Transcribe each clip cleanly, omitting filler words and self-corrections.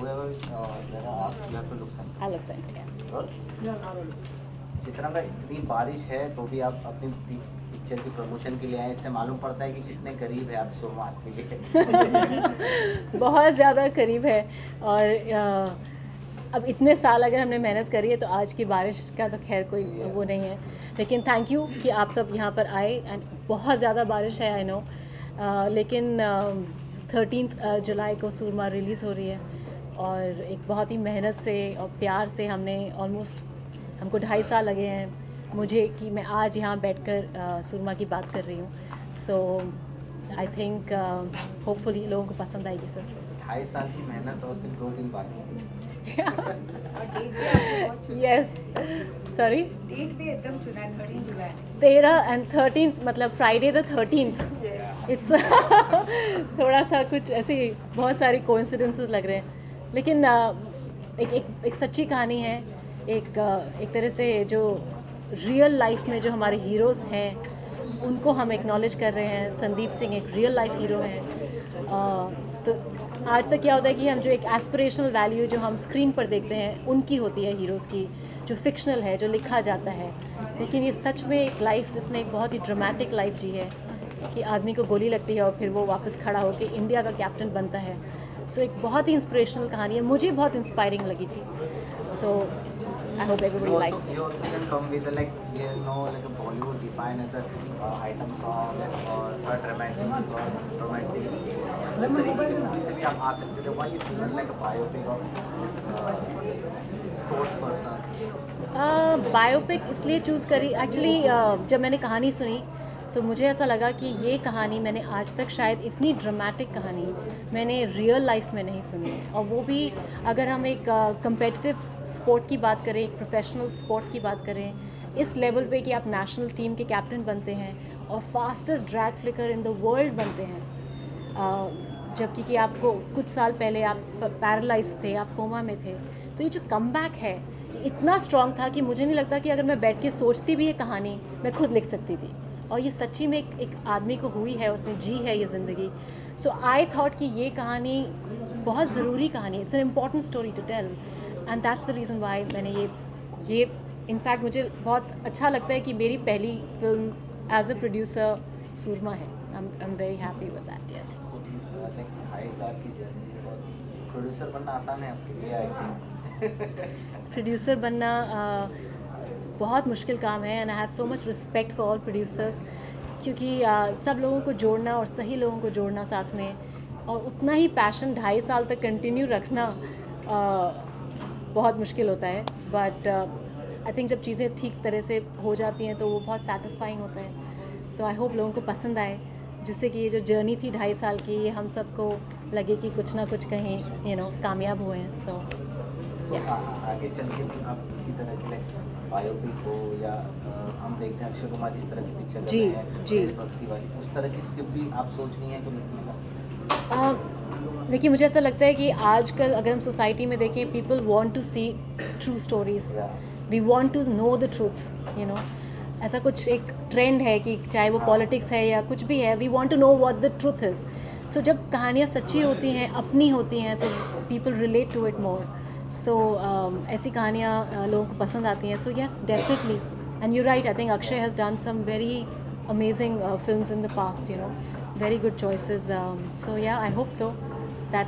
whoever there are asked, you have to look center. I'll look center, yes. Chitra का इतनी बारिश है तो भी आप अपनी पिक्चर की प्रमोशन के लिए आए, इससे मालूम पड़ता है कि कितने करीब है आप सुरमा के लिए। बहुत ज़्यादा करीब है। और अब इतने साल अगर हमने मेहनत करी है तो आज की बारिश का तो खैर कोई वो नहीं है, लेकिन थैंक यू कि आप सब यहाँ पर आए। एंड बहुत ज़्यादा बारिश है, आई नो, लेकिन 13 जुलाई को सूरमा रिलीज़ हो रही है और एक बहुत ही मेहनत से और प्यार से हमने हमको 2.5 साल लगे हैं मुझे कि मैं आज यहाँ बैठकर सूरमा की बात कर रही हूँ। सो आई थिंक होपफुली लोगों को पसंद आएगी फिर। 2.5 साल की मेहनत और सिर्फ 2 दिन बाकी। यस, सॉरी, डेट भी एकदम चुना 13 जुलाई। 13 and 13th, मतलब फ्राइडे द 13th। इट्स थोड़ा सा कुछ ऐसे बहुत सारे कोइंसिडेंसेस लग रहे हैं, लेकिन एक सच्ची कहानी है। एक तरह से जो रियल लाइफ में जो हमारे हीरोज़ हैं उनको हम एक्नॉलेज कर रहे हैं। संदीप सिंह एक रियल लाइफ हीरो हैं। तो आज तक क्या होता है कि हम जो एक एस्पिरेशनल वैल्यू जो हम स्क्रीन पर देखते हैं उनकी होती है हीरोज़ की, जो फिक्शनल है, जो लिखा जाता है। लेकिन ये सच में एक लाइफ, इसने एक बहुत ही ड्रामेटिक लाइफ जी है कि आदमी को गोली लगती है और फिर वो वापस खड़ा होकर इंडिया का कैप्टन बनता है। सो एक बहुत ही इंस्पिरेशनल कहानी है, मुझे बहुत इंस्पायरिंग लगी थी। सो I hope everybody likes it. You also can come with like like a Bollywood defined as a item song or a dramatic or romantic. इस तरीके की मूवी से भी आप आ सकते हो। Why you feel like a biopic of this sports person? Biopic इसलिए choose करी एक्चुअली, जब मैंने कहानी सुनी तो मुझे ऐसा लगा कि ये कहानी मैंने आज तक शायद इतनी ड्रामेटिक कहानी मैंने रियल लाइफ में नहीं सुनी। और वो भी अगर हम एक कंपेटिटिव स्पोर्ट की बात करें, एक प्रोफेशनल स्पोर्ट की बात करें, इस लेवल पे कि आप नेशनल टीम के कैप्टन बनते हैं और fastest drag flicker in the world बनते हैं, जबकि कि आपको कुछ साल पहले आप पैरालाइज थे, आप कोमा में थे। तो ये जो कमबैक है इतना स्ट्रॉन्ग था कि मुझे नहीं लगता कि अगर मैं बैठ के सोचती भी ये कहानी मैं खुद लिख सकती थी। और ये सच्ची में एक आदमी को हुई है, उसने जी है ये ज़िंदगी। सो आई थॉट कि ये कहानी बहुत ज़रूरी कहानी है, it's an important story to tell, and that's the reason why मैंने ये इनफैक्ट मुझे बहुत अच्छा लगता है कि मेरी पहली फिल्म एज अ प्रोड्यूसर सूरमा है। I am very happy with that. Yes, 2.5 साल की जर्नी और प्रोड्यूसर बनना आसान है आपके लिए? आई प्रोड्यूसर बनना बहुत मुश्किल काम है, and I have so much respect for all producers, क्योंकि सब लोगों को जोड़ना और सही लोगों को जोड़ना साथ में, और उतना ही पैशन 2.5 साल तक कंटिन्यू रखना बहुत मुश्किल होता है। बट आई थिंक जब चीज़ें ठीक तरह से हो जाती हैं तो वो बहुत सेटिस्फाइंग होता है। सो आई होप लोगों को पसंद आए, जिससे कि ये जो जर्नी थी 2.5 साल की, ये हम सबको लगे कि कुछ ना कुछ कहीं कामयाब हुए हैं। सो आगे चल के आप किसी तरह की बायोपिक हो या हम देखते हैं अक्षय कुमार जिस तरह की पिक्चर जी जी भक्ति वाली, उस तरह की स्क्रिप्ट भी आप सोच रही हैं तो लिखने का? देखिए, मुझे ऐसा लगता है कि आजकल अगर हम सोसाइटी में देखें, people want to see true stories, we want to know the truth, ऐसा कुछ एक ट्रेंड है कि चाहे वो पॉलिटिक्स है या कुछ भी है, we want to know what the truth is. So जब कहानियाँ सच्ची होती हैं, अपनी होती हैं, तो people relate to it more. So ऐसी कहानियाँ लोगों को पसंद आती हैं। So yes, definitely, and you right, I think Akshay has done some very amazing films in the past, very good choices. So yeah, I hope so that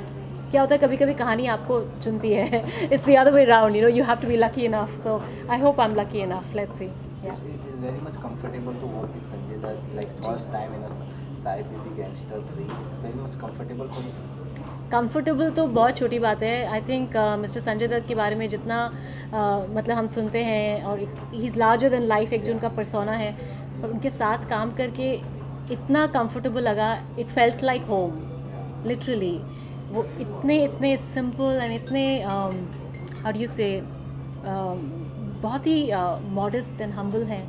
क्या होता है, कभी कभी कहानी आपको चुनती है। It's the other way round, you have to be lucky enough. So I hope I am lucky enough, let's see. Yeah. It is very much comfortable to work with Sanjay Dutt, like first time in a Sai Baby Gangster 3. It's very much comfortable for you. Comfortable तो बहुत छोटी बात है। I think mister Sanjay Dutt के बारे में जितना मतलब हम सुनते हैं, और he is larger than life, एक जो उनका पर्सोना है, और उनके साथ काम करके इतना कंफर्टेबल लगा। It felt like home, literally. वो इतने सिंपल एंड इतने हाउ डू यू से बहुत ही मॉडेस्ट एंड हम्बल हैं।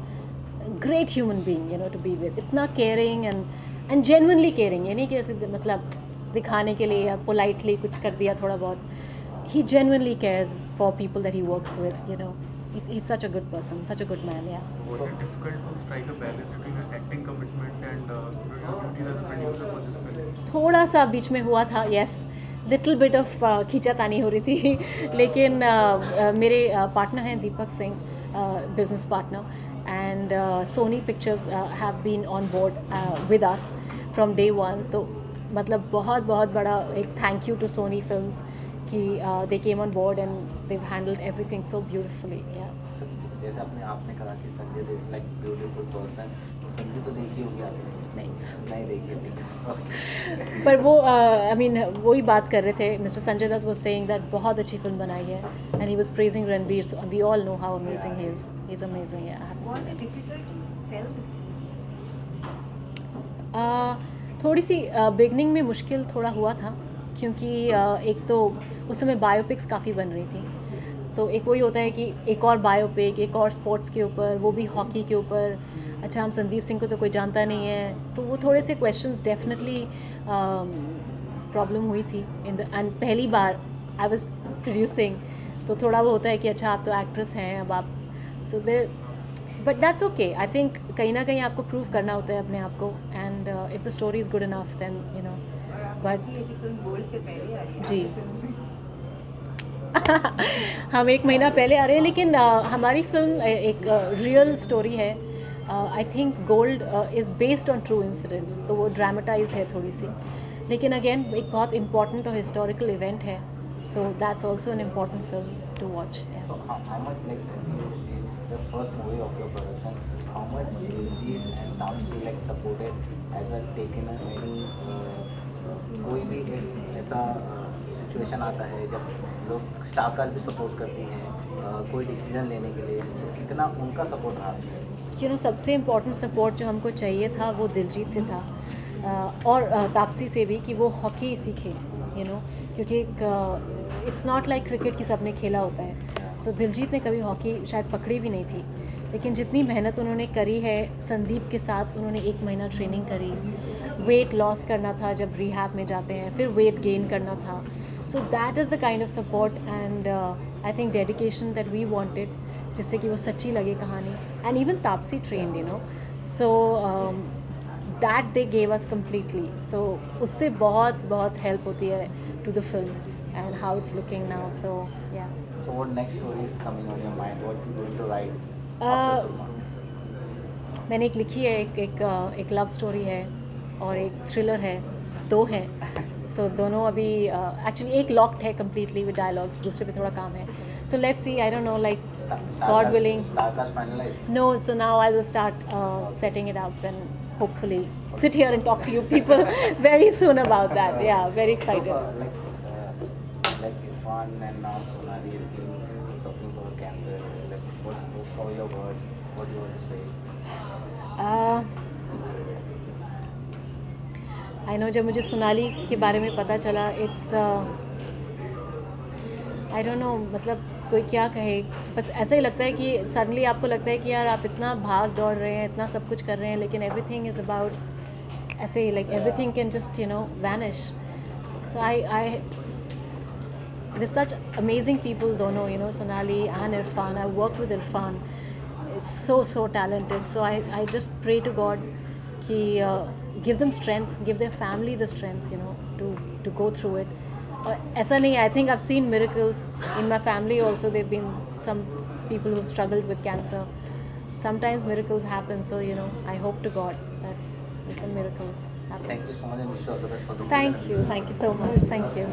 Great human being to be with, इतना केयरिंग एंड जेन्युइनली केयरिंग। ये नहीं कि ऐसे मतलब दिखाने के लिए या पोलाइटली कुछ कर दिया थोड़ा बहुत। ही genuinely cares for people that he works with, he's such a good person, such a good man. Yeah. Was it difficult to strike a balance between your acting commitment and your duties as a producer for this film? थोड़ा सा बीच में हुआ था, yes, little bit of खींचातानी हो रही थी लेकिन मेरे पार्टनर हैं Deepak Singh, business partner, and Sony Pictures have been on board with us from day one. तो मतलब बहुत बहुत बड़ा एक thank you to Sony films कि they came on board and they handled everything so beautifully. जैसे आपने कहा कि Sanjay Dutt like beautiful person, Sanjay तो देखी होगी आपने? नहीं देखी होगी. पर वो आई मीन वही बात कर रहे थे, mister Sanjay Dutt was saying that बहुत अच्छी फिल्म बनाई है and he was praising Ranbir. So we all know how amazing he is amazing. Was it difficult to sell this थोड़ी सी बिगनिंग में मुश्किल थोड़ा हुआ था क्योंकि एक तो उस समय बायोपिक्स काफ़ी बन रही थी. तो एक वही होता है कि एक और बायोपिक, एक और स्पोर्ट्स के ऊपर, वो भी हॉकी के ऊपर. अच्छा, हम संदीप सिंह को तो कोई जानता नहीं है, तो वो थोड़े से क्वेश्चंस डेफिनेटली प्रॉब्लम हुई थी इन द. एंड पहली बार आई वाज प्रोड्यूसिंग, तो थोड़ा वो होता है कि अच्छा आप तो एक्ट्रेस हैं, अब आप सो दे. But that's okay. I think कहीं ना कहीं आपको प्रूव करना होता है अपने आप को, and if the story is good enough then you know. But film Gold से पहले आ रही है? जी हम 1 महीना पहले आ रहे हैं, लेकिन हमारी फिल्म एक रियल स्टोरी है. I think gold is based on true incidents, तो वो ड्रामेटाइज्ड है थोड़ी सी, लेकिन अगेन एक बहुत इंपॉर्टेंट और हिस्टोरिकल इवेंट है. So that's also an important film to watch. So how much like the first movie of your production, how much Diljit and Taapsee like supported as a taken any कोई भी एक ऐसा situation आता है जब लोग star cast भी support करती हैं कोई डिसीजन लेने के लिए, तो कितना उनका सपोर्ट रहा? यू नो सबसे इम्पोर्टेंट सपोर्ट जो हमको चाहिए था वो दिलजीत से था, और तापसी से भी, कि वो हॉकी सीखे. यू नो क्योंकि इट्स नॉट लाइक क्रिकेट की सबने खेला होता है. सो दिलजीत ने कभी हॉकी शायद पकड़ी भी नहीं थी, लेकिन जितनी मेहनत उन्होंने करी है संदीप के साथ, उन्होंने 1 महीना ट्रेनिंग करी. वेट लॉस करना था जब रिहैब में जाते हैं, फिर वेट गेन करना था. So that is the kind of support and I think dedication that we wanted, जिससे कि वो सच्ची लगे कहानी. And even Taapsee trained, you know, so that they gave us completely. So उससे बहुत बहुत हेल्प होती है to the film and how it's looking now. So yeah. So what next story is coming on your mind? What you going to write? मैंने एक लिखी है, एक लव स्टोरी है और एक थ्रिलर है, 2 हैं. सो दोनों अभी एक्चुअली एक लॉक्ड है कम्प्लीटली विद डायलॉग्स, दूसरे पे थोड़ा काम है. So let's see, I don't know, like God willing. Star cast finalized? No, so now I will start setting it up and hopefully sit here and talk to you people very soon about that. Yeah, very excited. So, like Irfan and now Sonali is being suffering from cancer. Like, what are your words? What do you want to say? I know जब मुझे सोनाली के बारे में पता चला, it's I don't know, मतलब कोई क्या कहे. बस ऐसा ही लगता है कि सडनली आपको लगता है कि यार आप इतना भाग दौड़ रहे हैं, इतना सब कुछ कर रहे हैं, लेकिन एवरीथिंग इज़ अबाउट ऐसे ही, like everything can just you know vanish. So I there's such amazing people दोनों, you know, Sonali and Irfan. I worked with Irfan. It's so talented. So I just pray to God कि give them strength, give their family the strength, you know, to go through it. और ऐसा नहीं, I think I've seen miracles in my family also. There've been some people who've struggled with cancer. Sometimes miracles happen, so you know, I hope to God that some miracles happen. Thank you so much and wish you all the best for the Thank you so much. Thank you.